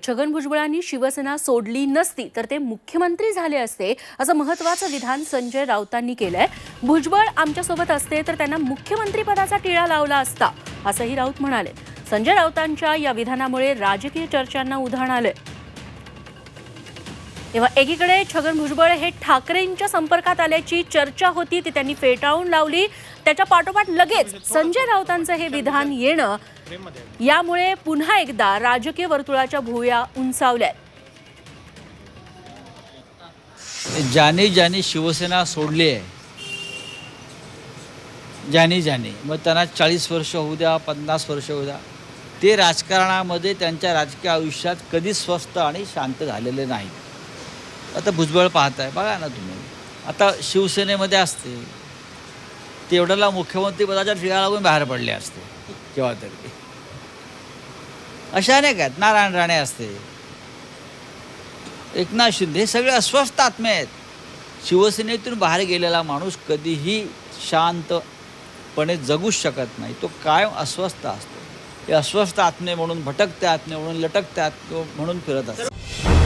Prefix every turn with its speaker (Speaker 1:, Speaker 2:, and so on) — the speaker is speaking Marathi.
Speaker 1: छगन भुजबळांनी शिवसेना सोडली नसती तर ते मुख्यमंत्री झाले असते असं महत्त्वाचं विधान संजय राऊतांनी केलंय। भुजबळ आमच्यासोबत असते तर त्यांना मुख्यमंत्री पदाचा टिळा लावला असता असंही राऊत म्हणाले। संजय राऊतांच्या या विधानामुळे राजकीय चर्चांना उधाण आलंय। तेव्हा एकीकडे छगन भुजबळ हे ठाकरेंच्या संपर्कात आल्याची चर्चा होती, ती त्यांनी फेटाळून लावली। त्याच्या पाठोपाठ लगेच संजय राऊतांचं हे विधान येणं यामुळे पुन्हा एकदा राजकीय वर्तुळाच्या भुवया उंचावल्यात।
Speaker 2: ज्याने ज्याने शिवसेना सोडली आहे, ज्याने मग त्यांना 40 वर्ष होऊ द्या, 50 वर्ष होऊ द्या, ते राजकारणामध्ये त्यांच्या राजकीय आयुष्यात कधीच स्वस्थ आणि शांत झालेले नाही। आता भुजबळ पाहताय, बघा ना तुम्ही, आता शिवसेनेमध्ये असते तेवढ्याला मुख्यमंत्री पदाच्या टिळा लागून बाहेर पडले असते केव्हा तरी। अशा अनेक आहेत, नारायण राणे असते, एकनाथ शिंदे, हे सगळे अस्वस्थ आत्मे आहेत। शिवसेनेतून बाहेर गेलेला माणूस कधीही शांतपणे जगूच शकत नाही, तो कायम अस्वस्थ असतो। हे अस्वस्थ आत्मे म्हणून, भटकते आत्मे म्हणून, लटकते आत्मे म्हणून फिरत असतात।